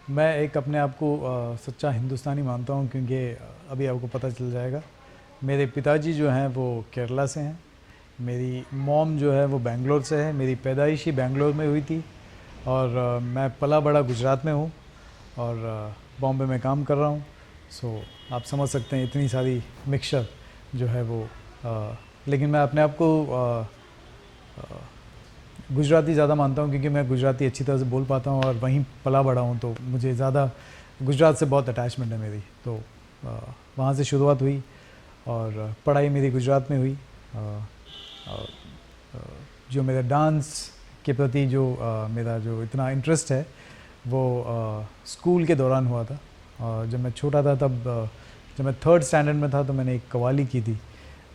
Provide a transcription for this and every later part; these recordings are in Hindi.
मैं एक अपने आप को सच्चा हिंदुस्तानी मानता हूँ, क्योंकि अभी आपको पता चल जाएगा। मेरे पिताजी जो हैं वो केरला से हैं। मेरी मॉम जो है वो बेंगलोर से है। मेरी पैदाइश ही बेंगलोर में हुई थी और मैं पला बड़ा गुजरात में हूँ और बॉम्बे में काम कर रहा हूँ। सो आप समझ सकते हैं इतनी सारी मिक्सचर जो है वो। लेकिन मैं अपने आप को गुजराती ज़्यादा मानता हूँ, क्योंकि मैं गुजराती अच्छी तरह से बोल पाता हूँ और वहीं पला बड़ा हूँ, तो मुझे ज़्यादा गुजरात से बहुत अटैचमेंट है मेरी। तो वहाँ से शुरुआत हुई और पढ़ाई मेरी गुजरात में हुई। जो मेरा डांस के प्रति जो मेरा जो इतना इंटरेस्ट है वो स्कूल के दौरान हुआ था। जब मैं छोटा था तब जब मैं थर्ड स्टैंडर्ड में था तो मैंने एक कव्वाली की थी।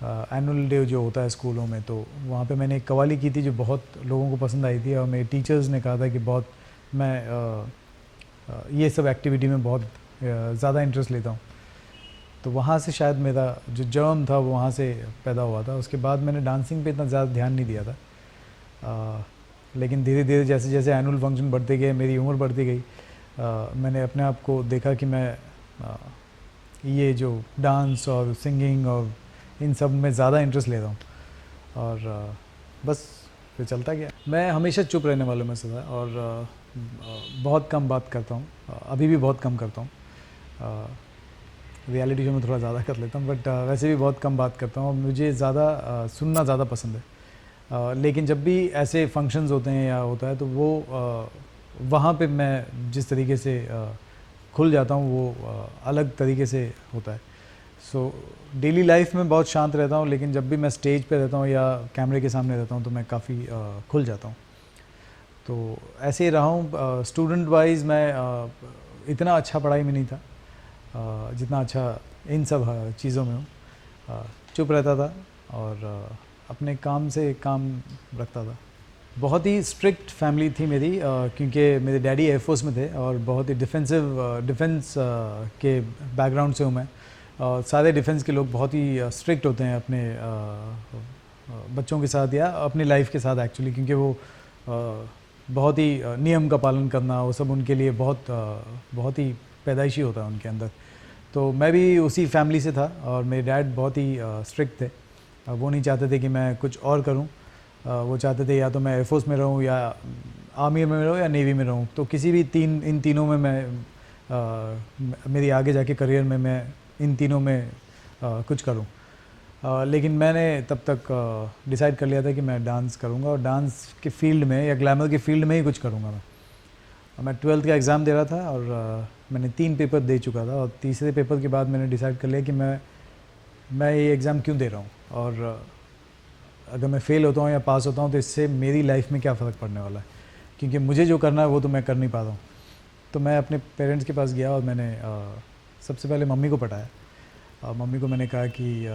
एनुअल डे जो होता है स्कूलों में, तो वहाँ पे मैंने एक कव्वाली की थी जो बहुत लोगों को पसंद आई थी और मेरे टीचर्स ने कहा था कि बहुत मैं ये सब एक्टिविटी में बहुत ज़्यादा इंटरेस्ट लेता हूँ। तो वहाँ से शायद मेरा जो जर्म था वो वहाँ से पैदा हुआ था। उसके बाद मैंने डांसिंग पे इतना ज़्यादा ध्यान नहीं दिया था। लेकिन धीरे धीरे जैसे जैसे एनुअल फंक्शन बढ़ते गए, मेरी उम्र बढ़ती गई, मैंने अपने आप को देखा कि मैं ये जो डांस और सिंगिंग और इन सब में ज़्यादा इंटरेस्ट लेता हूँ और बस फिर चलता गया। मैं हमेशा चुप रहने वालों में से था और बहुत कम बात करता हूँ। अभी भी बहुत कम करता हूँ। रियलिटी शो में थोड़ा ज़्यादा कर लेता हूँ, बट वैसे भी बहुत कम बात करता हूँ और मुझे ज़्यादा सुनना ज़्यादा पसंद है। लेकिन जब भी ऐसे फंक्शंस होते हैं या होता है तो वो वहाँ पे मैं जिस तरीके से खुल जाता हूँ वो अलग तरीके से होता है। सो डेली लाइफ में बहुत शांत रहता हूँ, लेकिन जब भी मैं स्टेज पे रहता हूँ या कैमरे के सामने रहता हूँ तो मैं काफ़ी खुल जाता हूँ। तो ऐसे ही रहा हूँ। स्टूडेंट वाइज मैं इतना अच्छा पढ़ाई में नहीं था जितना अच्छा इन सब चीज़ों में हूँ। चुप रहता था और अपने काम से काम रखता था। बहुत ही स्ट्रिक्ट फैमिली थी मेरी, क्योंकि मेरे डैडी एयरफोर्स में थे और बहुत ही डिफेंस के बैकग्राउंड से हूँ मैं। सारे डिफेंस के लोग बहुत ही स्ट्रिक्ट होते हैं अपने बच्चों के साथ या अपनी लाइफ के साथ एक्चुअली, क्योंकि वो बहुत ही नियम का पालन करना वो सब उनके लिए बहुत ही पैदाइशी होता है उनके अंदर। तो मैं भी उसी फैमिली से था और मेरे डैड बहुत ही स्ट्रिक्ट थे। वो नहीं चाहते थे कि मैं कुछ और करूं। वो चाहते थे या तो मैं एयरफोर्स में रहूं या आर्मी में रहूं या नेवी में रहूं। तो किसी भी इन तीनों में मैं मेरी आगे जाके करियर में मैं इन तीनों में कुछ करूं। लेकिन मैंने तब तक डिसाइड कर लिया था कि मैं डांस करूंगा और डांस के फील्ड में या ग्लैमर के फील्ड में ही कुछ करूंगा मैं 12th का एग्ज़ाम दे रहा था और मैंने 3 पेपर दे चुका था और तीसरे पेपर के बाद मैंने डिसाइड कर लिया कि मैं ये एग्ज़ाम क्यों दे रहा हूँ और अगर मैं फ़ेल होता हूँ या पास होता हूँ तो इससे मेरी लाइफ में क्या फ़र्क पड़ने वाला है, क्योंकि मुझे जो करना है वो तो मैं कर नहीं पाता हूँ। तो मैं अपने पेरेंट्स के पास गया और मैंने सबसे पहले मम्मी को पटाया। मम्मी को मैंने कहा कि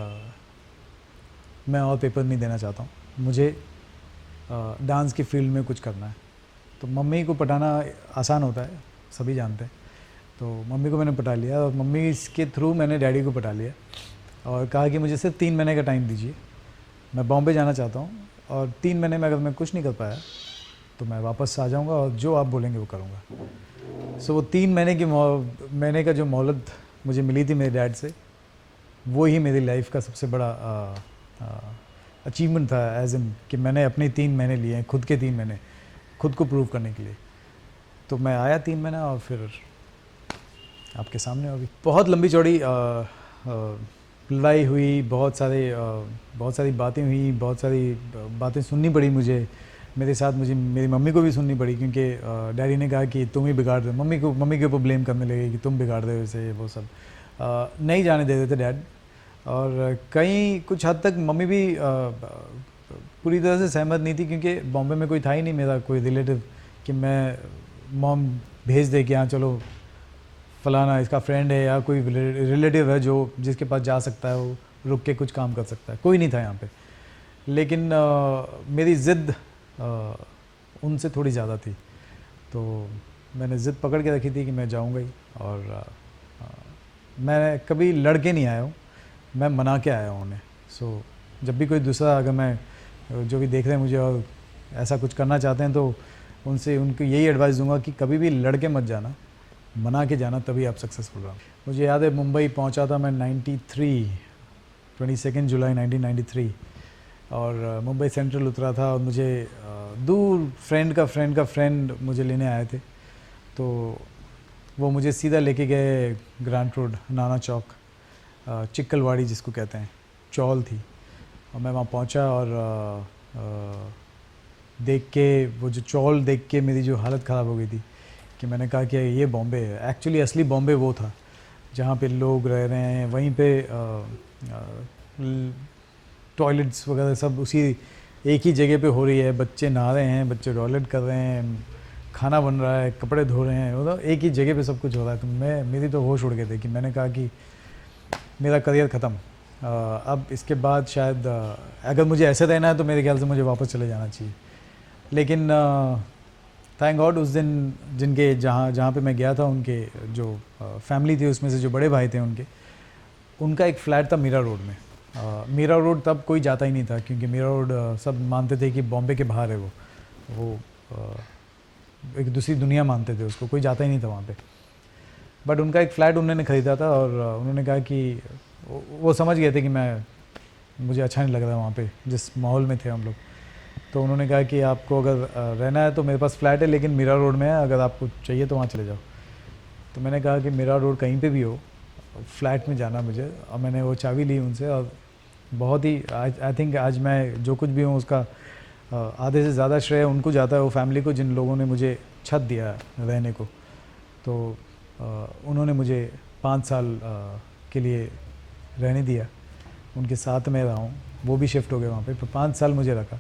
मैं और पेपर नहीं देना चाहता हूँ, मुझे डांस की फील्ड में कुछ करना है। तो मम्मी को पटाना आसान होता है, सभी जानते हैं। तो मम्मी को मैंने पटा लिया और मम्मी के थ्रू मैंने डैडी को पटा लिया और कहा कि मुझे सिर्फ 3 महीने का टाइम दीजिए, मैं बॉम्बे जाना चाहता हूँ और 3 महीने में अगर मैं कुछ नहीं कर पाया तो मैं वापस आ जाऊँगा और जो आप बोलेंगे वो करूँगा। सो वो 3 महीने का जो मोहलत मुझे मिली थी मेरे डैड से, वो ही मेरी लाइफ का सबसे बड़ा अचीवमेंट था, एज इन कि मैंने अपने 3 महीने लिए हैं, खुद के 3 महीने खुद को प्रूव करने के लिए। तो मैं आया 3 महीना और फिर आपके सामने अभी बहुत लंबी चौड़ी लड़ाई हुई, बहुत सारी बातें हुई, बहुत सारी बातें सुननी पड़ी मुझे। मेरे साथ मुझे मेरी मम्मी को भी सुननी पड़ी, क्योंकि डैडी ने कहा कि तुम ही बिगाड़ रहे हो, मम्मी के ऊपर ब्लेम करने लगे कि तुम बिगाड़ रहे हो इसे, वो सब नहीं जाने दे रहे थे डैड। और कहीं कुछ हद तक मम्मी भी पूरी तरह से सहमत नहीं थी, क्योंकि बॉम्बे में कोई था ही नहीं मेरा कोई रिलेटिव कि मैं मॉम भेज दे कि हाँ चलो फलाना इसका फ्रेंड है या कोई रिलेटिव है जो जिसके पास जा सकता है, वो रुक के कुछ काम कर सकता है, कोई नहीं था यहाँ पे। लेकिन मेरी ज़िद उनसे थोड़ी ज़्यादा थी, तो मैंने ज़िद पकड़ के रखी थी कि मैं जाऊँगा ही। और मैं कभी लड़ के नहीं आया हूँ, मैं मना के आया हूँ उन्हें। सो जब भी कोई दूसरा, अगर मैं जो भी देख रहे हैं मुझे और ऐसा कुछ करना चाहते हैं, तो उनको यही एडवाइस दूंगा कि कभी भी लड़ के मत जाना, मना के जाना, तभी आप सक्सेसफुल रहो। मुझे याद है मुंबई पहुंचा था मैं 93, 22 जुलाई 1993, और मुंबई सेंट्रल उतरा था और मुझे दूर फ्रेंड का फ्रेंड मुझे लेने आए थे। तो वो मुझे सीधा लेके गए ग्रांट रोड, नाना चौक, चिक्कलवाड़ी जिसको कहते हैं, चौल थी। और मैं वहाँ पहुँचा और देख के, वो जो चौल देख के मेरी जो हालत ख़राब हो गई थी कि मैंने कहा कि ये बॉम्बे है। एक्चुअली असली बॉम्बे वो था जहाँ पे लोग रह रहे हैं, वहीं पे टॉयलेट्स वगैरह सब उसी एक ही जगह पे हो रही है, बच्चे नहा रहे हैं, बच्चे टॉयलेट कर रहे हैं, खाना बन रहा है, कपड़े धो रहे हैं, मतलब एक ही जगह पे सब कुछ हो रहा है। तो मेरी तो होश उड़ गए थे कि मैंने कहा कि मेरा करियर ख़त्म, अब इसके बाद शायद अगर मुझे ऐसे रहना है तो मेरे ख्याल से मुझे वापस चले जाना चाहिए। लेकिन थैंक गॉड उस दिन जिनके जहाँ पे मैं गया था, उनके जो फैमिली थी उसमें से जो बड़े भाई थे उनका एक फ़्लैट था मीरा रोड में। मीरा रोड तब कोई जाता ही नहीं था क्योंकि मीरा रोड सब मानते थे कि बॉम्बे के बाहर है, वो एक दूसरी दुनिया मानते थे उसको, कोई जाता ही नहीं था वहाँ पे। बट उनका एक फ़्लैट उन्होंने ख़रीदा था और उन्होंने कहा कि वो समझ गए थे कि मुझे अच्छा नहीं लग रहा वहाँ पे जिस माहौल में थे हम लोग। तो उन्होंने कहा कि आपको अगर रहना है तो मेरे पास फ़्लैट है लेकिन मीरा रोड में है, अगर आपको चाहिए तो वहाँ चले जाओ। तो मैंने कहा कि मीरा रोड कहीं पे भी हो, फ्लैट में जाना मुझे। और मैंने वो चाबी ली उनसे और बहुत ही आई थिंक आज मैं जो कुछ भी हूँ उसका आधे से ज़्यादा श्रेय उनको जाता है, वो फैमिली को, जिन लोगों ने मुझे छत दिया रहने को। तो उन्होंने मुझे 5 साल के लिए रहने दिया, उनके साथ में रहा हूँ। वो भी शिफ्ट हो गए वहाँ पे, तो 5 साल मुझे रखा।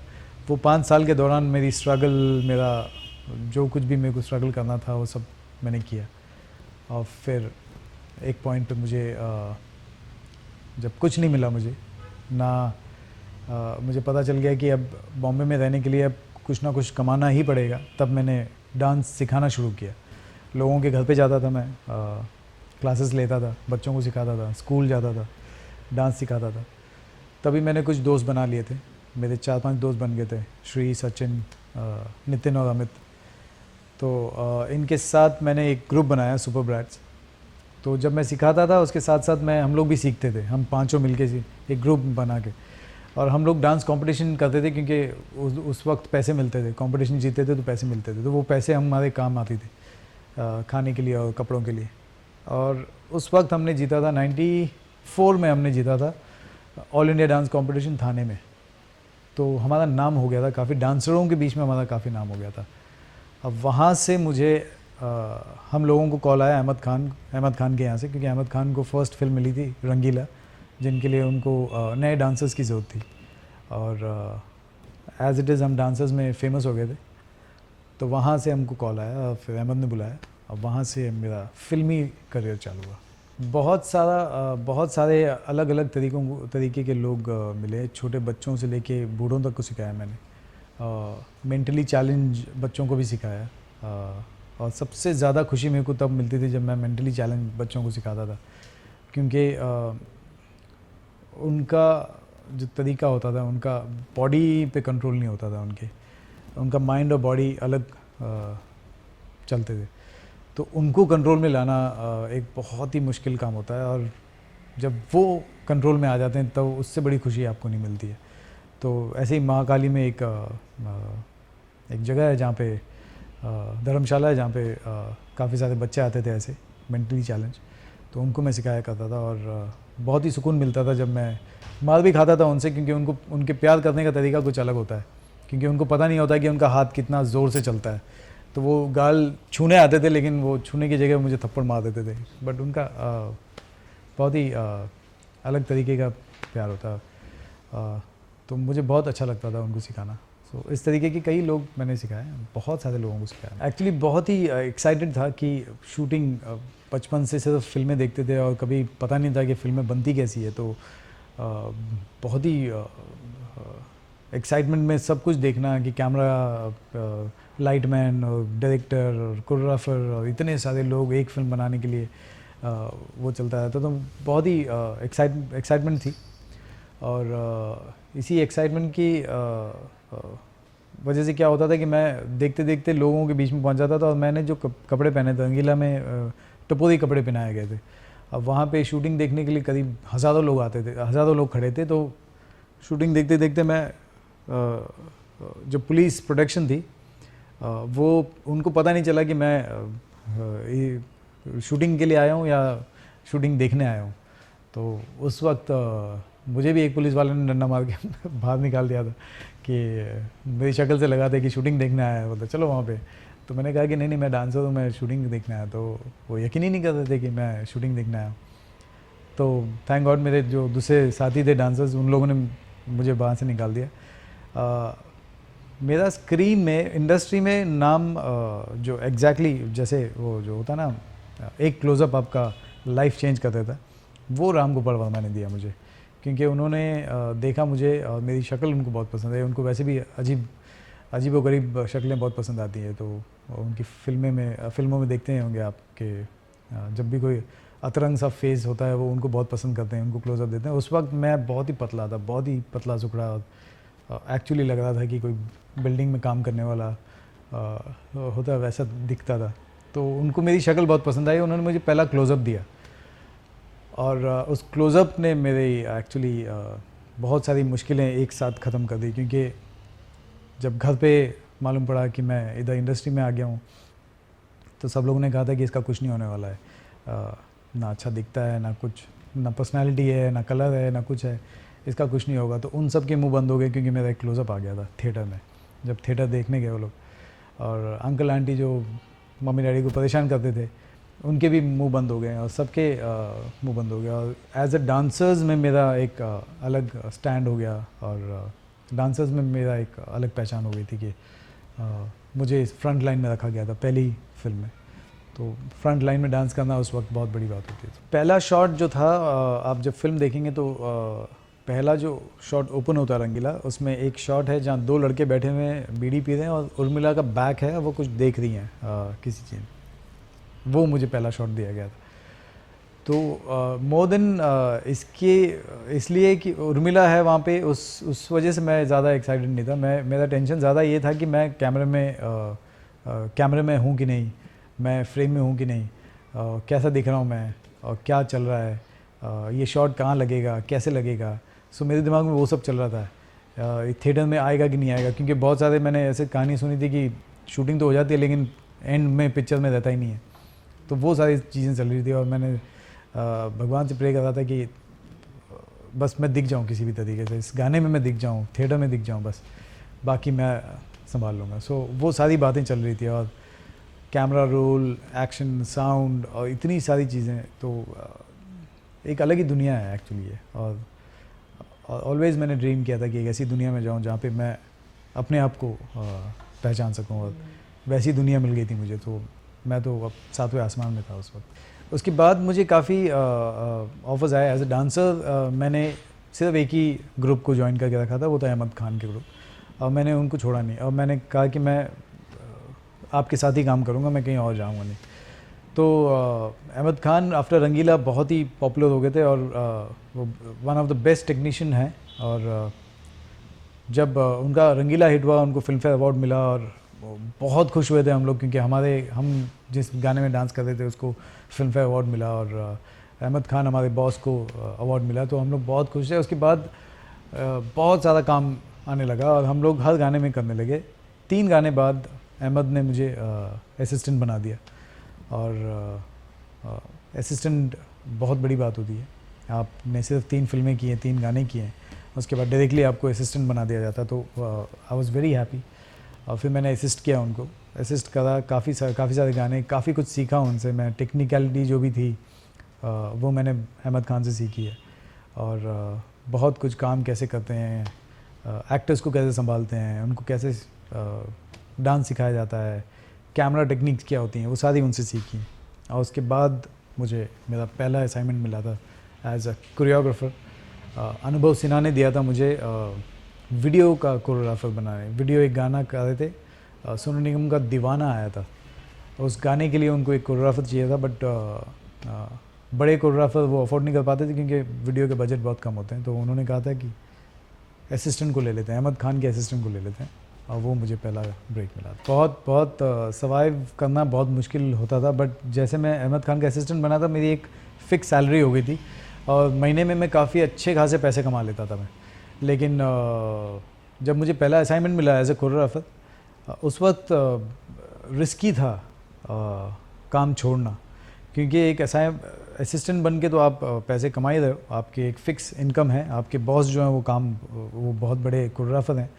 वो 5 साल के दौरान मेरी स्ट्रगल, मेरा जो कुछ भी मेरे को स्ट्रगल करना था वो सब मैंने किया। और फिर एक पॉइंट पे मुझे जब कुछ नहीं मिला मुझे ना, मुझे पता चल गया कि अब बॉम्बे में रहने के लिए अब कुछ ना कुछ कमाना ही पड़ेगा। तब मैंने डांस सिखाना शुरू किया। लोगों के घर पे जाता था मैं, क्लासेस लेता था, बच्चों को सिखाता था, स्कूल जाता था, डांस सिखाता था। तभी मैंने कुछ दोस्त बना लिए थे, मेरे 4-5 दोस्त बन गए थे, श्री, सचिन, नितिन और अमित। तो इनके साथ मैंने एक ग्रुप बनाया, सुपर ब्रैट्स। तो जब मैं सिखाता था उसके साथ साथ हम लोग भी सीखते थे, हम पांचों मिलके एक ग्रुप बना के। और हम लोग डांस कंपटीशन करते थे क्योंकि उस वक्त पैसे मिलते थे, कंपटीशन जीतते थे तो पैसे मिलते थे, तो वो पैसे हमारे काम आती थी खाने के लिए और कपड़ों के लिए। और उस वक्त हमने जीता था 94 में, हमने जीता था ऑल इंडिया डांस कंपटीशन थाने में। तो हमारा नाम हो गया था, काफ़ी डांसरों के बीच में हमारा काफ़ी नाम हो गया था। अब वहाँ से मुझे हम लोगों को कॉल आया अहमद खान के यहाँ से, क्योंकि अहमद खान को फर्स्ट फिल्म मिली थी रंगीला, जिनके लिए उनको नए डांसर्स की ज़रूरत थी। और एज़ इट इज़ हम डांसर्स में फ़ेमस हो गए थे। तो वहाँ से हमको कॉल आया और फिर अहमद ने बुलाया और वहाँ से मेरा फ़िल्मी करियर चालू हुआ। बहुत सारे अलग अलग तरीके के लोग मिले, छोटे बच्चों से लेके बूढ़ों तक को सिखाया मैंने। मेंटली चैलेंज बच्चों को भी सिखाया। और सबसे ज़्यादा खुशी मेरे को तब मिलती थी जब मैं मेंटली चैलेंज बच्चों को सिखाता था, क्योंकि उनका जो तरीका होता था, उनका बॉडी पे कंट्रोल नहीं होता था, उनका माइंड और बॉडी अलग चलते थे। तो उनको कंट्रोल में लाना एक बहुत ही मुश्किल काम होता है, और जब वो कंट्रोल में आ जाते हैं तब उससे बड़ी खुशी आपको नहीं मिलती है। तो ऐसे ही महाकाली में एक जगह है जहाँ पे धर्मशाला है, जहाँ पे काफ़ी सारे बच्चे आते थे ऐसे मेंटली चैलेंज, तो उनको मैं सिखाया करता था। और बहुत ही सुकून मिलता था जब मैं मार भी खाता था उनसे, क्योंकि उनके प्यार करने का तरीका कुछ अलग होता है, क्योंकि उनको पता नहीं होता कि उनका हाथ कितना ज़ोर से चलता है। तो वो गाल छूने आते थे, लेकिन वो छूने की जगह मुझे थप्पड़ मार देते थे। बट उनका बहुत ही अलग तरीके का प्यार होता है। तो मुझे बहुत अच्छा लगता था उनको सिखाना। सो इस तरीके के कई लोग मैंने सिखाए, बहुत सारे लोगों को सिखाया। एक्चुअली बहुत ही एक्साइटेड था कि शूटिंग, बचपन से सिर्फ फिल्में देखते थे और कभी पता नहीं था कि फिल्में बनती कैसी है। तो बहुत ही एक्साइटमेंट में सब कुछ देखना कि कैमरा, लाइटमैन और डायरेक्टर और कोरियोग्राफर और इतने सारे लोग एक फिल्म बनाने के लिए वो चलता रहता। तो बहुत ही एक्साइटमेंट थी। और इसी एक्साइटमेंट की वजह से क्या होता था कि मैं देखते देखते लोगों के बीच में पहुंच जाता था, और मैंने जो कपड़े पहने थे, रंगीला में टपोरी कपड़े पहनाए गए थे। अब वहाँ पे शूटिंग देखने के लिए करीब हज़ारों लोग आते थे, हज़ारों लोग खड़े थे। तो शूटिंग देखते देखते मैं जो पुलिस प्रोटेक्शन थी वो उनको पता नहीं चला कि मैं ये शूटिंग के लिए आया हूँ या शूटिंग देखने आया हूँ। तो उस वक्त मुझे भी एक पुलिस वाले ने डंडा मार के बाहर निकाल दिया था कि मेरी शक्ल से लगा था कि शूटिंग देखने आया है, बोलते चलो वहाँ पे। तो मैंने कहा कि नहीं नहीं, मैं डांसर हूँ, मैं शूटिंग देखने आया। तो वो यकीन ही नहीं कर रहे थे कि मैं शूटिंग देखने आया। तो थैंक गॉड मेरे जो दूसरे साथी थे डांसर्स, उन लोगों ने मुझे बाहर से निकाल दिया। मेरा स्क्रीन में, इंडस्ट्री में नाम जो एग्जैक्टली जैसे वो जो होता ना, एक क्लोज़अप आपका लाइफ चेंज कर देता, वो राम गोपाल वर्मा ने दिया मुझे। क्योंकि उन्होंने देखा मुझे और मेरी शक्ल उनको बहुत पसंद है। उनको वैसे भी अजीब व गरीब शक्लें बहुत पसंद आती हैं। तो उनकी फिल्मों में देखते हैं होंगे आप कि जब भी कोई अतरंग सा फेस होता है वो उनको बहुत पसंद करते हैं, उनको क्लोज़अप देते हैं। उस वक्त मैं बहुत ही पतला था, बहुत ही पतला सुखड़ा, और एक्चुअली लग रहा था कि कोई बिल्डिंग में काम करने वाला होता है, वैसा दिखता था। तो उनको मेरी शक्ल बहुत पसंद आई, उन्होंने मुझे पहला क्लोज़अप दिया। और उस क्लोज़अप ने मेरी एक्चुअली बहुत सारी मुश्किलें एक साथ ख़त्म कर दी। क्योंकि जब घर पे मालूम पड़ा कि मैं इधर इंडस्ट्री में आ गया हूँ, तो सब लोगों ने कहा था कि इसका कुछ नहीं होने वाला है, ना अच्छा दिखता है, ना कुछ, ना पर्सनालिटी है, ना कलर है, ना कुछ है, इसका कुछ नहीं होगा। तो उन सब के मुंह बंद हो गए, क्योंकि मेरा एक क्लोज़अप आ गया था थिएटर में। जब थिएटर देखने गए वो लोग, और अंकल आंटी जो मम्मी डैडी को परेशान करते थे, उनके भी मुंह बंद हो गए, और सबके मुंह बंद हो गया। और एज अ डांसर्स में मेरा एक अलग स्टैंड हो गया, और डांसर्स में मेरा एक अलग पहचान हो गई थी कि मुझे फ्रंट लाइन में रखा गया था पहली फिल्म में। तो फ्रंट लाइन में डांस करना उस वक्त बहुत बड़ी बात होती है। पहला शॉट जो था, आप जब फिल्म देखेंगे तो पहला जो शॉट ओपन होता है रंगीला, उसमें एक शॉट है जहाँ दो लड़के बैठे हुए हैं, बीड़ी पी रहे हैं, और उर्मिला का बैक है, वो कुछ देख रही हैं किसी चीज़। वो मुझे पहला शॉट दिया गया था। तो मोर देन इसके इसलिए कि उर्मिला है वहाँ पे, उस वजह से मैं ज़्यादा एक्साइटेड नहीं था। मेरा टेंशन ज़्यादा ये था कि मैं कैमरे में हूँ कि नहीं, मैं फ्रेम में हूँ कि नहीं, कैसा दिख रहा हूँ मैं, और क्या चल रहा है, ये शॉट कहाँ लगेगा, कैसे लगेगा। सो मेरे दिमाग में वो सब चल रहा था, थिएटर में आएगा कि नहीं आएगा। क्योंकि बहुत सारे मैंने ऐसे कहानी सुनी थी कि शूटिंग तो हो जाती है लेकिन एंड में पिक्चर में रहता ही नहीं है। तो वो सारी चीज़ें चल रही थी, और मैंने भगवान से प्रे कर रहा था कि बस मैं दिख जाऊँ किसी भी तरीके से, इस गाने में मैं दिख जाऊँ, थिएटर में दिख जाऊँ, बस बाकी मैं संभाल लूँगा। सो वो सारी बातें चल रही थी, और कैमरा रोल, एक्शन, साउंड, और इतनी सारी चीज़ें। तो एक अलग ही दुनिया है एक्चुअली ये। और ऑलवेज़ मैंने ड्रीम किया था कि एक ऐसी दुनिया में जाऊँ जहाँ पे मैं अपने आप को पहचान सकूँ, और वैसी दुनिया मिल गई थी मुझे। तो मैं तो अब सातवें आसमान में था उस वक्त। उसके बाद मुझे काफ़ी ऑफर्स आए एज ए डांसर। मैंने सिर्फ एक ही ग्रुप को ज्वाइन करके रखा था, वो था अहमद खान के ग्रुप, और मैंने उनको छोड़ा नहीं। और मैंने कहा कि मैं आपके साथ ही काम करूँगा, मैं कहीं और जाऊँगा नहीं। तो अहमद खान आफ्टर रंगीला बहुत ही पॉपुलर हो गए थे, और वो one of the best technician हैं। और जब उनका रंगीला हिट हुआ, उनको फिल्म फेयर अवार्ड मिला, और बहुत खुश हुए थे हम लोग, क्योंकि हम जिस गाने में डांस कर रहे थे उसको फिल्म फेयर अवार्ड मिला, और अहमद खान हमारे बॉस को अवार्ड मिला। तो हम लोग बहुत खुश थे। उसके बाद बहुत ज़्यादा काम आने लगा, और हम लोग हर गाने में करने लगे। 3 गाने बाद अहमद ने मुझे असिस्टेंट बना दिया, और असिस्टेंट बहुत बड़ी बात होती है। आपने सिर्फ 3 फिल्में की हैं, 3 गाने किए हैं, उसके बाद डायरेक्टली आपको असिस्टेंट बना दिया जाता। तो आई वाज़ वेरी हैप्पी। और फिर मैंने असिस्ट किया, उनको असिस्ट करा, काफ़ी सारे गाने, काफ़ी कुछ सीखा उनसे मैं। टेक्निकलिटी जो भी थी वो मैंने अहमद खान से सीखी है। और बहुत कुछ काम कैसे करते हैं, एक्टर्स को कैसे संभालते हैं, उनको कैसे डांस सिखाया जाता है, कैमरा टेक्निक्स क्या होती हैं, वो सारी उनसे सीखी। और उसके बाद मुझे मेरा पहला असाइनमेंट मिला था एज अ कोरियोग्राफर। अनुभव सिन्हा ने दिया था मुझे वीडियो का कोरियोग्राफर बनाने। वीडियो एक गाना कर रहे थे, सोनू निगम का दीवाना आया था, उस गाने के लिए उनको एक कोरियोग्राफर चाहिए था। बट बड़े कोरियोग्राफर वो अफोर्ड नहीं कर पाते थे, क्योंकि वीडियो के बजट बहुत कम होते हैं। तो उन्होंने कहा था कि असिस्टेंट को ले लेते हैं, अहमद खान के असिस्टेंट को ले लेते हैं। और वो मुझे पहला ब्रेक मिला। बहुत बहुत सर्वाइव करना बहुत मुश्किल होता था, बट जैसे मैं अहमद खान का असिस्टेंट बना था, मेरी एक फ़िक्स सैलरी हो गई थी और महीने में मैं काफ़ी अच्छे खासे पैसे कमा लेता था मैं। लेकिन जब मुझे पहला असाइनमेंट मिला एज ए कोरियोग्राफर, उस वक्त रिस्की था काम छोड़ना, क्योंकि एक असिस्टेंट बन के तो आप पैसे कमा ही रहे हो, आपकी एक फ़िक्स इनकम है, आपके बॉस जो हैं वो बहुत बड़े कोरियोग्राफर हैं,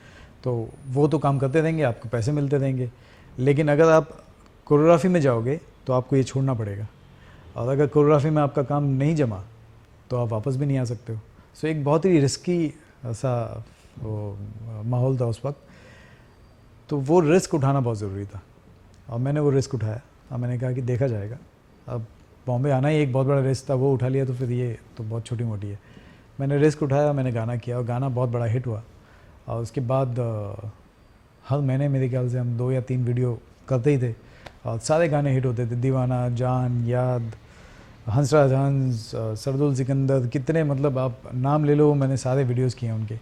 तो वो तो काम करते रहेंगे, आपको पैसे मिलते रहेंगे। लेकिन अगर आप कोरियोग्राफी में जाओगे तो आपको ये छोड़ना पड़ेगा, और अगर कोरियोग्राफी में आपका काम नहीं जमा तो आप वापस भी नहीं आ सकते हो। सो एक बहुत ही रिस्की सा माहौल था उस वक्त, तो वो रिस्क उठाना बहुत ज़रूरी था और मैंने वो रिस्क उठाया और मैंने कहा कि देखा जाएगा। अब बॉम्बे आना ही एक बहुत बड़ा रिस्क था, वो उठा लिया तो फिर ये तो बहुत छोटी मोटी है। मैंने रिस्क उठाया, मैंने गाना किया और गाना बहुत बड़ा हिट हुआ। और उसके बाद हर महीने मेरे ख्याल से हम 2 या 3 वीडियो करते ही थे और सारे गाने हिट होते थे। दीवाना, जान, याद, हंसराज हंस, सरदुल सिकंदर, कितने मतलब आप नाम ले लो, मैंने सारे वीडियोस किए उनके।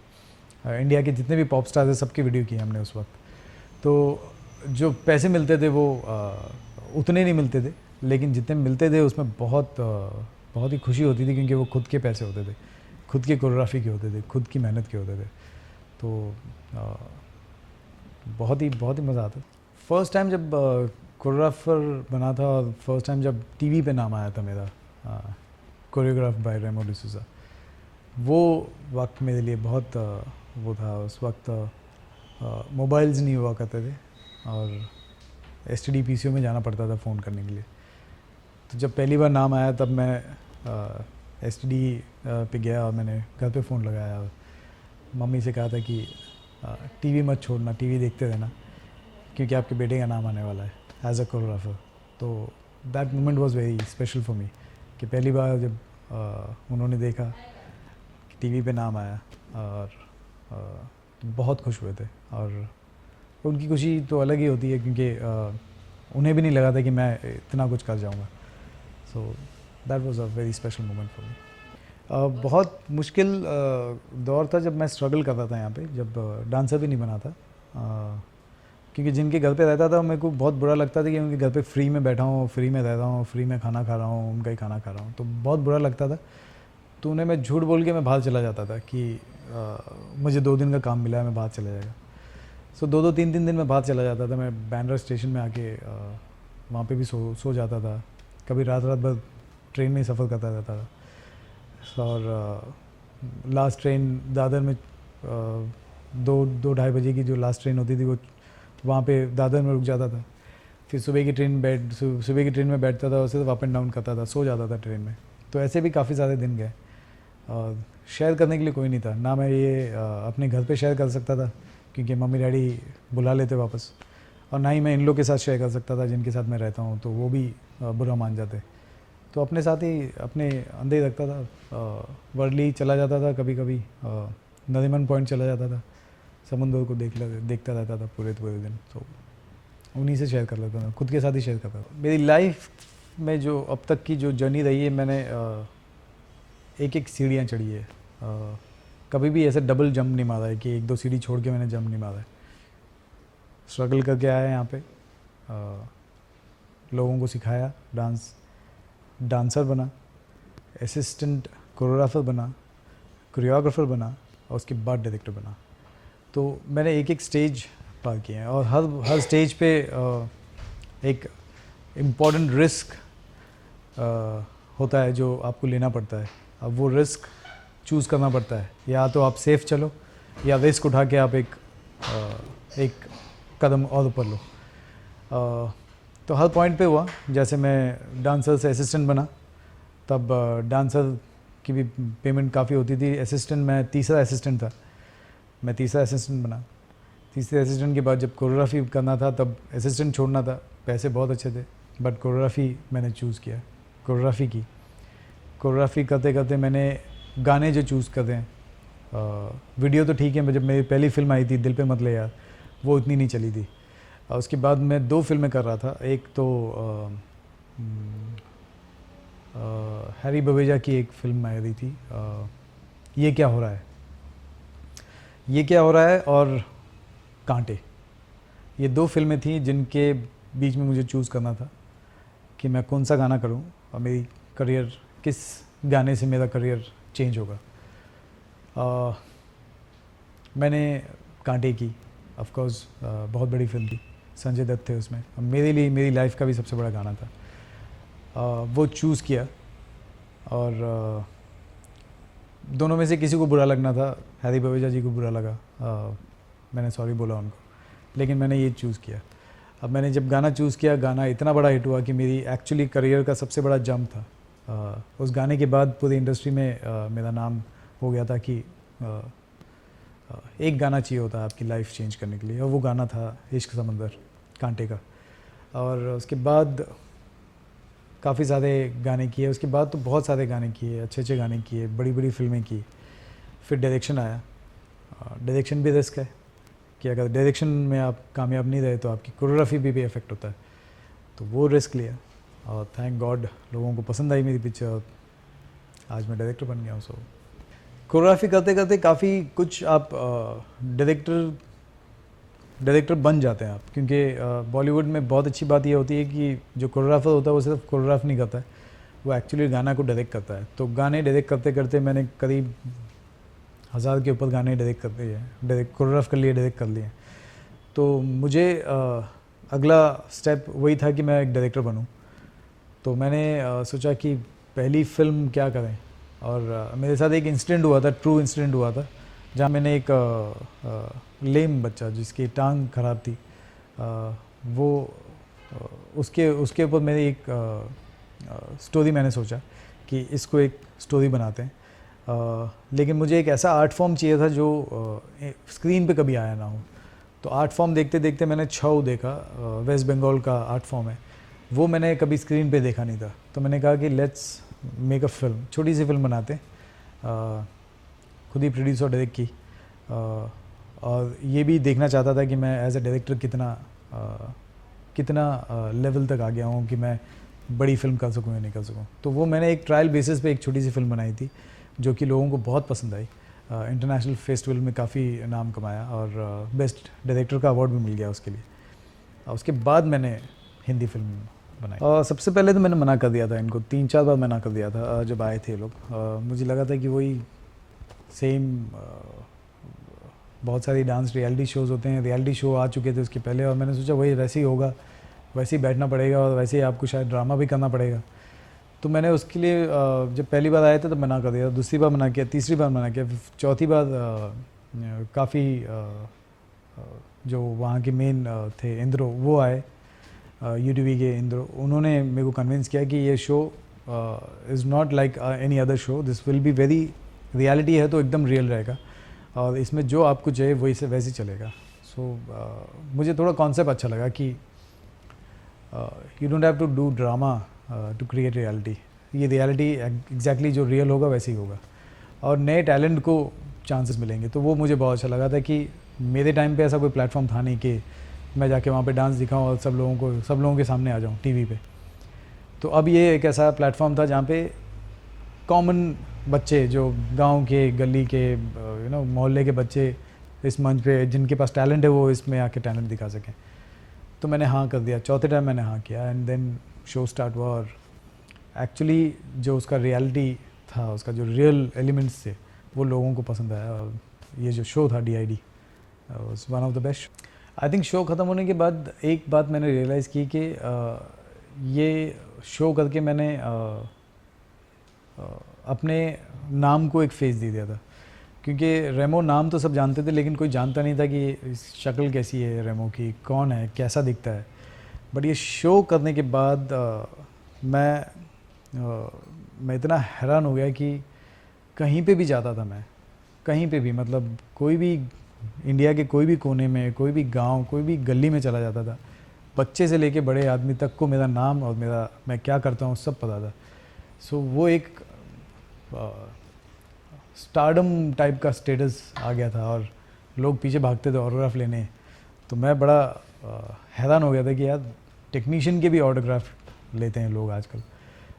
इंडिया के जितने भी पॉप स्टार्स हैं सबके वीडियो किए हमने उस वक्त। तो जो पैसे मिलते थे वो उतने नहीं मिलते थे, लेकिन जितने मिलते थे उसमें बहुत ही खुशी होती थी, क्योंकि वो खुद के पैसे होते थे, खुद की कोरियोग्राफी के होते थे, खुद की मेहनत के होते थे। तो बहुत ही मज़ा आता। फर्स्ट टाइम जब कोरियोग्राफर बना था और फर्स्ट टाइम जब टीवी पे नाम आया था मेरा, कोरियोग्राफ बाय रेमो डिसूजा, वो वक्त मेरे लिए बहुत वो था। उस वक्त मोबाइल्स नहीं हुआ करते थे और STD PCO में जाना पड़ता था फ़ोन करने के लिए। तो जब पहली बार नाम आया तब मैं STD पे गया और मैंने घर पे फ़ोन लगाया और मम्मी से कहा था कि टीवी मत छोड़ना, टीवी देखते रहना, क्योंकि आपके बेटे का नाम आने वाला है एज अ कोरियोग्राफर। तो that moment was very special for me, कि पहली बार जब उन्होंने देखा कि टीवी पे नाम आया और बहुत खुश हुए थे। और उनकी खुशी तो अलग ही होती है, क्योंकि उन्हें भी नहीं लगा था कि मैं इतना कुछ कर जाऊंगा। So that was a very special moment for me. बहुत मुश्किल दौर था जब मैं स्ट्रगल कर रहा था यहाँ पे, जब डांसर भी नहीं बना था, क्योंकि जिनके घर पे रहता था मेरे को बहुत बुरा लगता था कि उनके घर पे फ्री में बैठा हूँ, फ्री में रह रहा हूँ, फ्री में खाना खा रहा हूँ, उनका ही खाना खा रहा हूँ, तो बहुत बुरा लगता था। तो उन्हें मैं झूठ बोल के मैं बाहर चला जाता था कि मुझे 2 दिन का काम मिला है, मैं बाहर चला जाएगा। सो 2-3 दिन मैं बाहर चला जाता था। मैं बैंड्रा स्टेशन में आके वहाँ पे भी सो जाता था। कभी रात भर ट्रेन में ही सफ़र करता रहता था। और लास्ट ट्रेन दादर में 2-2:30 बजे की जो लास्ट ट्रेन होती थी, वो वहाँ पे दादर में रुक जाता था। फिर सुबह की ट्रेन में बैठता था और सिर्फ अप एंड डाउन करता था, सो जाता था ट्रेन में। तो ऐसे भी काफ़ी सारे दिन गए और शेयर करने के लिए कोई नहीं था ना। मैं ये अपने घर पे शेयर कर सकता था, क्योंकि मम्मी डैडी बुला लेते वापस, और ना ही मैं इन लोग के साथ शेयर कर सकता था जिनके साथ मैं रहता हूँ, तो वो भी बुरा मान जाते। तो अपने साथ ही अपने अंदर ही रखता था। वर्ली चला जाता था, कभी कभी नरीमन पॉइंट चला जाता था, समुद्र को देखता रहता था पूरे दिन। तो उन्हीं से शेयर कर लेता था, खुद के साथ ही शेयर करता था। मेरी लाइफ में जो अब तक की जो जर्नी रही है, मैंने एक सीढ़ियाँ चढ़ी है। कभी भी ऐसे डबल जंप नहीं मारा है कि 1-2 सीढ़ी छोड़ के मैंने जंप नहीं मारा है। स्ट्रगल करके आया यहाँ पे, लोगों को सिखाया डांस, डांसर बना, असिस्टेंट कोरियोग्राफर बना, कोरियोग्राफर बना और उसके बाद डायरेक्टर बना। तो मैंने एक स्टेज पार किए हैं और हर स्टेज पे एक इम्पॉर्टेंट रिस्क होता है जो आपको लेना पड़ता है। अब वो रिस्क चूज़ करना पड़ता है, या तो आप सेफ चलो या रिस्क उठा के आप एक कदम और ऊपर लो। तो हर पॉइंट पे हुआ। जैसे मैं डांसर से असिस्टेंट बना, तब डांसर की भी पेमेंट काफ़ी होती थी। असिस्टेंट, मैं तीसरा असिस्टेंट था, मैं तीसरा असिस्टेंट बना। तीसरे असिस्टेंट के बाद जब कोरियोग्राफी करना था, तब असिस्टेंट छोड़ना था। पैसे बहुत अच्छे थे, बट कोरियोग्राफी मैंने चूज़ किया, कोरियोग्राफी की। कोरियोग्राफी करते करते मैंने गाने जो चूज़ करते हैं, वीडियो तो ठीक है, जब मेरी पहली फिल्म आई थी दिल पे मत ले यार, वो इतनी नहीं चली थी। उसके बाद मैं 2 फिल्में कर रहा था। एक तो हैरी बवेजा की एक फिल्म आई रही थी, ये क्या हो रहा है, ये क्या हो रहा है, और कांटे। ये 2 फ़िल्में थी जिनके बीच में मुझे चूज़ करना था कि मैं कौन सा गाना करूं और मेरी करियर किस गाने से मेरा करियर चेंज होगा। मैंने कांटे की, ऑफ कोर्स बहुत बड़ी फ़िल्म थी, संजय दत्त थे उसमें, मेरे लिए मेरी लाइफ का भी सबसे बड़ा गाना था। वो चूज़ किया और दोनों में से किसी को बुरा लगना था। हैरी बवेजा जी को बुरा लगा, मैंने सॉरी बोला उनको, लेकिन मैंने ये चूज़ किया। अब मैंने जब गाना चूज़ किया, गाना इतना बड़ा हिट हुआ कि मेरी एक्चुअली करियर का सबसे बड़ा जंप था। उस गाने के बाद पूरी इंडस्ट्री में मेरा नाम हो गया था कि एक गाना चाहिए होता है आपकी लाइफ चेंज करने के लिए, और वो गाना था इश्क समंदर कांटे का। और उसके बाद काफ़ी सारे गाने किए, उसके बाद तो बहुत सारे गाने किए, अच्छे अच्छे गाने किए, बड़ी बड़ी फिल्में की। फिर डायरेक्शन आया। डायरेक्शन भी रिस्क है कि अगर डायरेक्शन में आप कामयाब नहीं रहे तो आपकी कोरियोग्राफी भी इफ़ेक्ट होता है, तो वो रिस्क लिया और थैंक गॉड लोगों को पसंद आई मेरी पिक्चर और आज मैं डायरेक्टर बन गया हूँ। सो कोरियोग्राफी करते करते काफ़ी कुछ आप डायरेक्टर बन जाते हैं आप, क्योंकि बॉलीवुड में बहुत अच्छी बात ये होती है कि जो कोरियोग्राफर होता है वो सिर्फ कोरियोग्राफ नहीं करता है, वो एक्चुअली गाना को डायरेक्ट करता है। तो गाने डायरेक्ट करते करते मैंने करीब 1000 के ऊपर गाने डायरेक्ट कर दिए, डायरेक्ट कोरियोग्राफ कर लिए, डायरेक्ट कर लिए। तो मुझे अगला स्टेप वही था कि मैं एक डायरेक्टर बनूं। तो मैंने सोचा कि पहली फ़िल्म क्या करें, और मेरे साथ एक इंसिडेंट हुआ था, ट्रू इंसिडेंट हुआ था, जहाँ मैंने एक लेम बच्चा जिसकी टांग ख़राब थी, वो उसके ऊपर मेरी एक स्टोरी मैंने सोचा कि इसको एक स्टोरी बनाते हैं। लेकिन मुझे एक ऐसा आर्ट फॉर्म चाहिए था जो स्क्रीन पे कभी आया ना हो। तो आर्ट फॉर्म देखते देखते मैंने छऊ देखा, वेस्ट बंगाल का आर्ट फॉर्म है, वो मैंने कभी स्क्रीन पे देखा नहीं था। तो मैंने कहा कि लेट्स मेक अ फिल्म, छोटी सी फिल्म बनाते हैं। खुद ही प्रोड्यूस और डायरेक्ट की, और ये भी देखना चाहता था कि मैं एज ए डायरेक्टर कितना लेवल तक आ गया हूँ कि मैं बड़ी फिल्म कर सकूँ या नहीं कर सकूँ। तो वो मैंने एक ट्रायल बेसिस पे एक छोटी सी फिल्म बनाई थी जो कि लोगों को बहुत पसंद आई। इंटरनेशनल फेस्टिवल में काफ़ी नाम कमाया और बेस्ट डायरेक्टर का अवार्ड भी मिल गया उसके लिए। उसके बाद मैंने हिंदी फिल्म बनाई। सबसे पहले तो मैंने मना कर दिया था इनको, 3-4 बार मना कर दिया था जब आए थे लोग। मुझे लगा था कि वही सेम बहुत सारी डांस रियलिटी शोज़ होते हैं, रियलिटी शो आ चुके थे उसके पहले, और मैंने सोचा वही वैसे ही होगा, वैसे ही बैठना पड़ेगा और वैसे ही आपको शायद ड्रामा भी करना पड़ेगा। तो मैंने उसके लिए जब पहली बार आए थे तो मना कर दिया, दूसरी बार मना किया, तीसरी बार मना किया, चौथी बार काफ़ी जो वहाँ के मेन थे इंद्रो, वो आए UTV के इंद्रो, उन्होंने मेरे को कन्विंस किया कि ये show is not like any other show, this will be very reality है तो एकदम रियल रहेगा और इसमें जो आपको चाहिए वही से वैसे चलेगा। सो मुझे थोड़ा कॉन्सेप्ट अच्छा लगा कि you don't have to do drama to create reality, ये रियलिटी एग्जैक्टली जो रियल होगा वैसे ही होगा और नए टैलेंट को चांसेस मिलेंगे। तो वो मुझे बहुत अच्छा लगा था कि मेरे टाइम पे ऐसा कोई प्लेटफॉर्म था नहीं कि मैं जाके वहाँ पे डांस दिखाऊं और सब लोगों के सामने आ जाऊँ टीवी पे। तो अब ये एक ऐसा प्लेटफॉर्म था जहाँ पे कॉमन बच्चे जो गांव के, गली के, मोहल्ले के बच्चे इस मंच पे जिनके पास टैलेंट है वो इसमें आके टैलेंट दिखा सकें। तो मैंने हाँ कर दिया, चौथे टाइम मैंने हाँ किया एंड देन शो स्टार्ट हुआ। और एक्चुअली जो उसका रियलिटी था, उसका जो रियल एलिमेंट्स थे वो लोगों को पसंद आया और ये जो शो था DID was one of the best. I think show ख़त्म होने के बाद एक बात मैंने रियलाइज़ की कि ये शो करके मैंने अपने नाम को एक फेस दे दिया था, क्योंकि रेमो नाम तो सब जानते थे लेकिन कोई जानता नहीं था कि शक्ल कैसी है रेमो की, कौन है, कैसा दिखता है। बट ये शो करने के बाद मैं इतना हैरान हो गया कि कहीं पे भी जाता था मैं, कहीं पे भी, मतलब कोई भी इंडिया के कोई भी कोने में, कोई भी गांव, कोई भी गली में चला जाता था, बच्चे से लेके बड़े आदमी तक को मेरा नाम और मैं क्या करता हूँ सब पता था। सो वो एक स्टारडम टाइप का स्टेटस आ गया था और लोग पीछे भागते थे ऑटोग्राफ लेने। तो मैं बड़ा हैरान हो गया था कि यार टेक्नीशियन के भी ऑटोग्राफ लेते हैं लोग आजकल।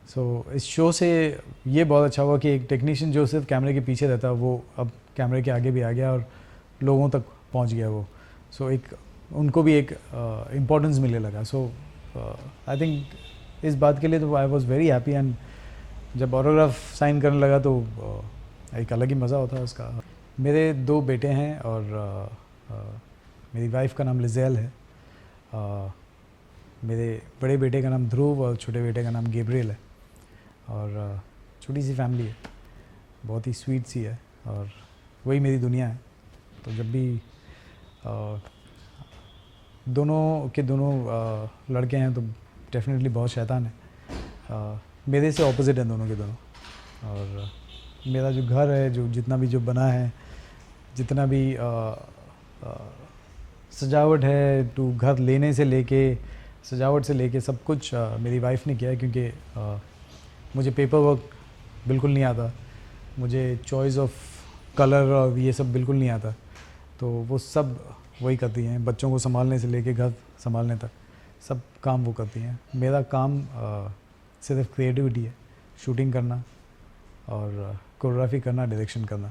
सो इस शो से ये बहुत अच्छा हुआ कि एक टेक्नीशियन जो सिर्फ कैमरे के पीछे रहता वो अब कैमरे के आगे भी आ गया और लोगों तक पहुंच गया वो। सो एक उनको भी एक इम्पोर्टेंस मिलने लगा. सो आई थिंक इस बात के लिए तो I was very happy. And जब ऑटोग्राफ साइन करने लगा तो एक अलग ही मज़ा होता है उसका. मेरे 2 बेटे हैं और मेरी वाइफ का नाम लिजेल है. मेरे बड़े बेटे का नाम ध्रुव और छोटे बेटे का नाम गैब्रियल है. और छोटी सी फैमिली है, बहुत ही स्वीट सी है, और वही मेरी दुनिया है. तो जब भी दोनों के दोनों लड़के हैं तो डेफिनेटली बहुत शैतान है. मेरे से ऑपोजिट हैं दोनों के दोनों. और मेरा जो घर है, जो जितना भी जो बना है, जितना भी सजावट है, टू घर लेने से लेके सजावट से लेके सब कुछ मेरी वाइफ ने किया है. क्योंकि मुझे पेपर वर्क बिल्कुल नहीं आता, मुझे चॉइस ऑफ कलर और ये सब बिल्कुल नहीं आता. तो वो सब वही करती हैं. बच्चों को संभालने से लेके घर संभालने तक सब काम वो करती हैं. मेरा काम सिर्फ क्रिएटिविटी है, शूटिंग करना और कोरियोग्राफी करना, डायरेक्शन करना.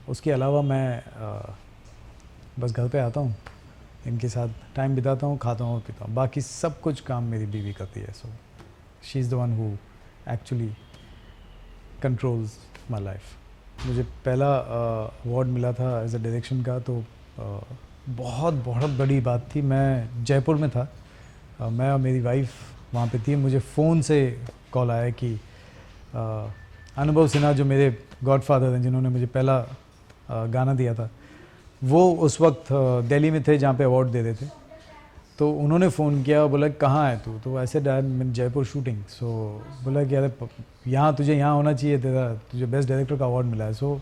उसके अलावा मैं बस घर पे आता हूँ, इनके साथ टाइम बिताता हूँ, खाता हूँ और पीता हूँ. बाकी सब कुछ काम मेरी बीवी करती है. So she is the one who actually controls my life. मुझे पहला अवार्ड मिला था एज अ डायरेक्शन का, तो बहुत बहुत बड़ी बात थी. मैं जयपुर में था, मैं और मेरी वाइफ वहाँ पे थी. मुझे फ़ोन से कॉल आया कि अनुभव सिन्हा जो मेरे गॉडफादर हैं, जिन्होंने मुझे पहला गाना दिया था, वो उस वक्त दिल्ली में थे जहाँ पे अवार्ड दे रहे थे. तो उन्होंने फ़ोन किया, बोला कहाँ है तू? तो ऐसे मैं जयपुर शूटिंग. सो बोला कि अरे यहाँ तुझे यहाँ होना चाहिए, तेरा तुझे बेस्ट डायरेक्टर का अवार्ड मिला है. सो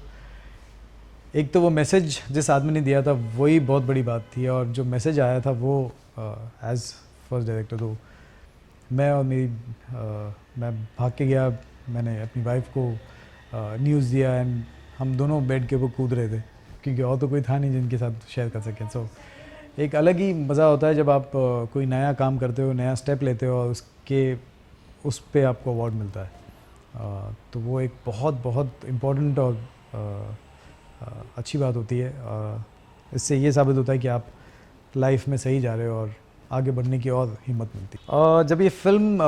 एक तो वो मैसेज जिस आदमी ने दिया था वही बहुत बड़ी बात थी, और जो मैसेज आया था वो एज फर्स्ट डायरेक्टर, तो मैं और मैं भाग के गया. मैंने अपनी वाइफ को न्यूज़ दिया एंड हम दोनों बेड के ऊपर कूद रहे थे, क्योंकि और तो कोई था नहीं जिनके साथ शेयर कर सकें. सो एक अलग ही मज़ा होता है जब आप कोई नया काम करते हो, नया स्टेप लेते हो और उस पे आपको अवार्ड मिलता है. तो वो एक बहुत बहुत इम्पोर्टेंट और अच्छी बात होती है. इससे ये साबित होता है कि आप लाइफ में सही जा रहे हो और आगे बढ़ने की और हिम्मत मिलती है. जब ये फ़िल्म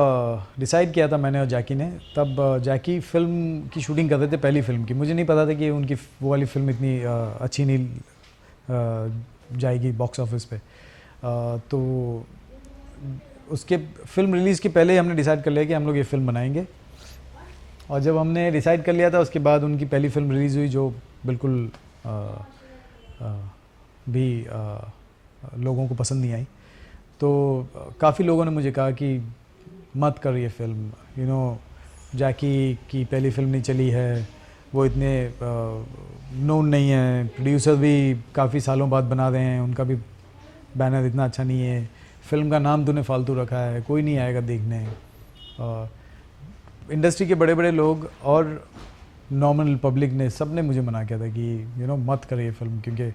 डिसाइड किया था मैंने और जैकी ने, तब जैकी फ़िल्म की शूटिंग कर रहे थे, पहली फ़िल्म की. मुझे नहीं पता था कि उनकी वो वाली फ़िल्म इतनी अच्छी नहीं जाएगी बॉक्स ऑफिस पे. तो उसके फ़िल्म रिलीज़ के पहले हमने डिसाइड कर लिया कि हम लोग ये फ़िल्म बनाएंगे. और जब हमने डिसाइड कर लिया था, उसके बाद उनकी पहली फ़िल्म रिलीज़ हुई, जो बिल्कुल भी लोगों को पसंद नहीं आई. तो काफ़ी लोगों ने मुझे कहा कि मत कर ये फ़िल्म, यू नो जैकी की पहली फ़िल्म नहीं चली है, वो इतने नोन नहीं है, प्रोड्यूसर भी काफ़ी सालों बाद बना रहे हैं, उनका भी बैनर इतना अच्छा नहीं है, फ़िल्म का नाम तूने फालतू रखा है, कोई नहीं आएगा देखने. इंडस्ट्री के बड़े बड़े लोग और नॉर्मल पब्लिक ने, सब ने मुझे मना किया था कि मत कर ये फ़िल्म, क्योंकि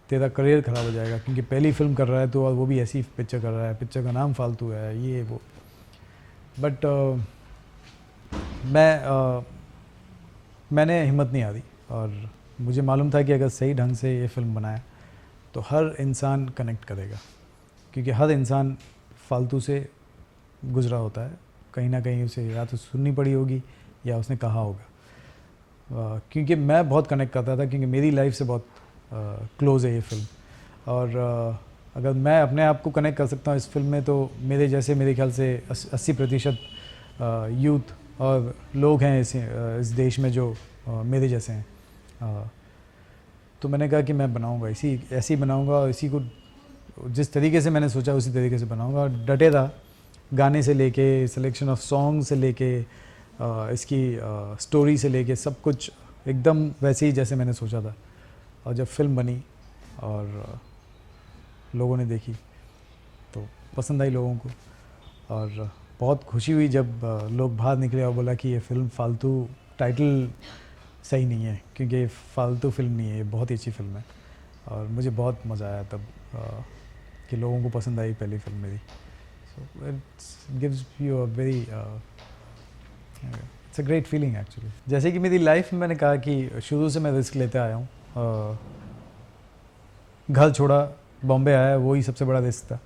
तेरा करियर ख़राब हो जाएगा, क्योंकि पहली फ़िल्म कर रहा है तो, और वो भी ऐसी पिक्चर कर रहा है, पिक्चर का नाम फालतू है, ये वो. बट मैंने हिम्मत नहीं हारी, और मुझे मालूम था कि अगर सही ढंग से ये फ़िल्म बनाए तो हर इंसान कनेक्ट करेगा, क्योंकि हर इंसान फालतू से गुज़रा होता है. कहीं ना कहीं उसे या तो सुननी पड़ी होगी या उसने कहा होगा. क्योंकि मैं बहुत कनेक्ट करता था, क्योंकि मेरी लाइफ से बहुत क्लोज़ है ये फ़िल्म. और अगर मैं अपने आप को कनेक्ट कर सकता हूँ इस फिल्म में, तो मेरे जैसे, मेरे ख्याल से 80% यूथ और लोग हैं इस देश में जो मेरे जैसे हैं. तो मैंने कहा कि मैं बनाऊंगा, ऐसे ही बनाऊंगा, और इसी को जिस तरीके से मैंने सोचा उसी तरीके से बनाऊंगा. और डटे था, गाने से लेके, सिलेक्शन ऑफ सॉन्ग से लेके, इसकी स्टोरी से लेके, सब कुछ एकदम वैसे ही जैसे मैंने सोचा था. और जब फिल्म बनी और लोगों ने देखी तो पसंद आई लोगों को, और बहुत खुशी हुई जब लोग बाहर निकले और बोला कि ये फ़िल्म फालतू, टाइटल सही नहीं है, क्योंकि ये फालतू फिल्म नहीं है, ये बहुत ही अच्छी फ़िल्म है. और मुझे बहुत मज़ा आया तब कि लोगों को पसंद आई पहली फिल्म मेरी. So it gives you a very, it's a great feeling actually. जैसे कि मेरी लाइफ में मैंने कहा कि शुरू से मैं रिस्क लेते आया हूँ. घर छोड़ा, बॉम्बे आया वही सबसे बड़ा रिस्क था।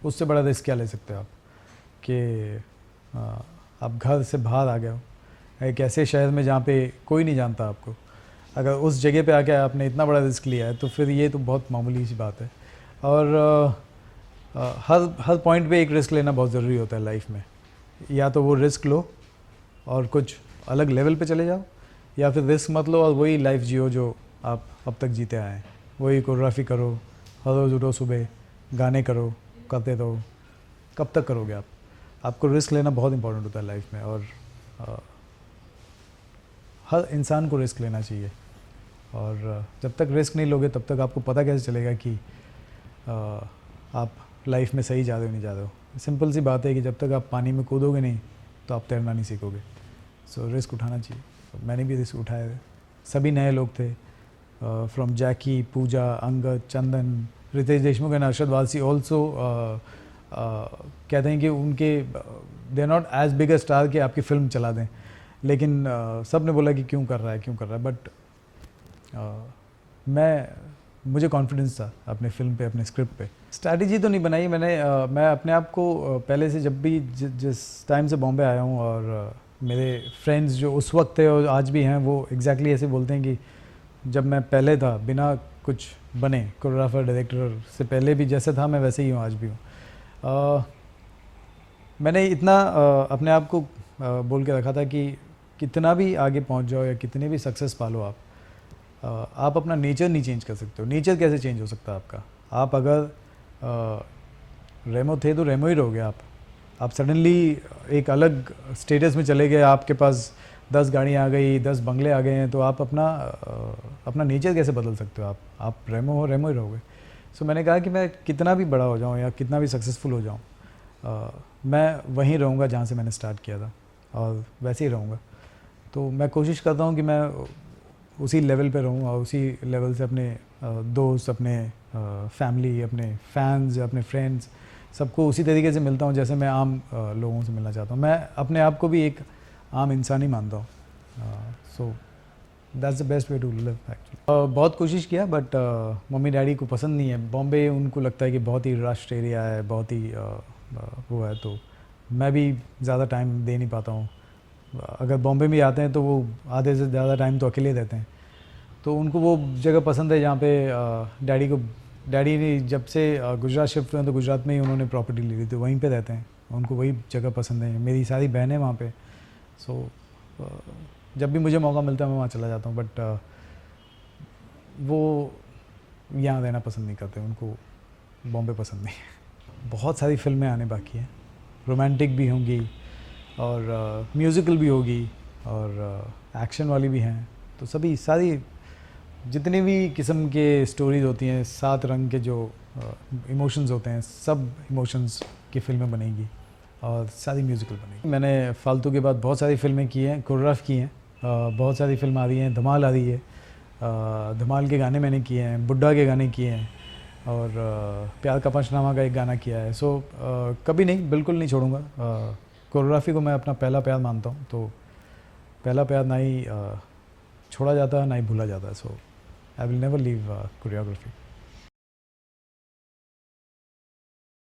उससे बड़ा रिस्क क्या ले सकते हो आप कि आप घर से बाहर आ गए हो एक ऐसे शहर में जहाँ पे कोई नहीं जानता आपको। अगर उस जगह पे आके आपने इतना बड़ा रिस्क लिया है तो फिर ये तो बहुत मामूली सी बात है। और हर हर पॉइंट पे एक रिस्क लेना बहुत ज़रूरी होता है लाइफ में। या तो वो रिस्क लो और कुछ अलग लेवल पे चले जाओ, या फिर रिस्क मत लो और वही लाइफ जियो जो आप अब तक जीते आए हैं। वही कोरियोग्राफी करो, हर रोज़ उठो सुबह, गाने करो, करते रहो। कब तक करोगे आप? आपको रिस्क लेना बहुत इंपॉर्टेंट होता है लाइफ में, और हर इंसान को रिस्क लेना चाहिए। और जब तक रिस्क नहीं लोगे तब तक आपको पता कैसे चलेगा कि आप लाइफ में सही जा रहे हो नहीं जा रहे हो। सिंपल सी बात है कि जब तक आप पानी में कूदोगे नहीं तो आप तैरना नहीं सीखोगे। सो रिस्क उठाना चाहिए। तो मैंने भी रिस्क उठाए थे। सभी नए लोग थे, from Jackie, Pooja, Angad, Chandan, Riteish Deshmukh and Arshad Warsi also. कहते हैं कि उनके they are not as big a star कि आपकी फ़िल्म चला दें, लेकिन सब ने बोला कि क्यों कर रहा है। बट मुझे कॉन्फिडेंस था अपने फ़िल्म पे, अपने स्क्रिप्ट पे। स्ट्रैटेजी तो नहीं बनाई मैंने। मैं अपने आप को पहले से जब भी जिस टाइम से बॉम्बे आया हूँ, और मेरे फ्रेंड्स जो उस वक्त थे और आज भी हैं, वो एग्जैक्टली ऐसे बोलते हैं कि जब मैं पहले था बिना कुछ बने कोरियोग्राफर डायरेक्टर से पहले भी जैसे था मैं वैसे ही हूँ आज भी हूँ। मैंने इतना अपने आप को बोल के रखा था कि कितना भी आगे पहुँच जाओ या कितने भी सक्सेस पालो आप अपना नेचर नहीं चेंज कर सकते हो। नेचर कैसे चेंज हो सकता है आपका? आप अगर रेमो थे तो रेमो ही रहोगे आप सडनली एक अलग स्टेटस में चले गए, आपके पास 10 गाड़ियाँ आ गई, 10 बंगले आ गए हैं, तो आप अपना नेचर कैसे बदल सकते हो? आप रेमो ही रहोगे। सो मैंने कहा कि मैं कितना भी बड़ा हो जाऊँ या कितना भी सक्सेसफुल हो जाऊँ, मैं वहीं रहूँगा जहाँ से मैंने स्टार्ट किया था, और वैसे ही रहूँगा। तो मैं कोशिश करता हूँ कि मैं उसी लेवल पे रहूँ, और उसी लेवल से अपने दोस्त, अपने फैमिली, अपने फैंस, अपने फ्रेंड्स, सबको उसी तरीके से मिलता हूँ जैसे मैं आम लोगों से मिलना चाहता हूँ। मैं अपने आप को भी एक आम इंसान ही मानता हूँ। So that's the best way to live actually. बहुत कोशिश किया, बट मम्मी डैडी को पसंद नहीं है बॉम्बे। उनको लगता है कि बहुत ही रश्ड एरिया है, बहुत ही वो है, तो मैं भी ज़्यादा टाइम दे नहीं पाता हूँ। अगर बॉम्बे में आते हैं तो वो आधे से ज़्यादा टाइम तो अकेले रहते हैं। तो उनको वो जगह पसंद है जहाँ पे डैडी ने जब से गुजरात शिफ्ट हुए तो गुजरात में ही उन्होंने प्रॉपर्टी ली थी, तो वहीं पे रहते हैं। उनको वही जगह पसंद है। मेरी सारी बहनें वहाँ पे। सो जब भी मुझे मौका मिलता है मैं वहाँ चला जाता हूँ, बट वो यहाँ रहना पसंद नहीं करते, उनको बॉम्बे पसंद नहीं है। बहुत सारी फिल्में आने बाकी हैं, रोमांटिक भी होंगी और म्यूज़िकल भी होगी और एक्शन वाली भी हैं। तो सारी जितनी भी किस्म के स्टोरीज़ होती हैं, 7 रंग के जो इमोशंस होते हैं, सब इमोशंस की फ़िल्में बनेंगी और सारी म्यूज़िकल बनेगी। मैंने फालतू के बाद बहुत सारी फ़िल्में की हैं, कोरियोग्राफ की हैं। बहुत सारी फिल्म आ रही हैं, धमाल आ रही है। धमाल के गाने मैंने किए हैं, बुड्ढा के गाने किए हैं, और प्यार का पंचनामा का एक गाना किया है। सो कभी नहीं, बिल्कुल नहीं छोड़ूंगा। कोरियोग्राफी को मैं अपना पहला प्यार मानता हूँ, तो पहला प्यार ना ही छोड़ा जाता है ना ही भूला जाता है। So I will never leave choreography.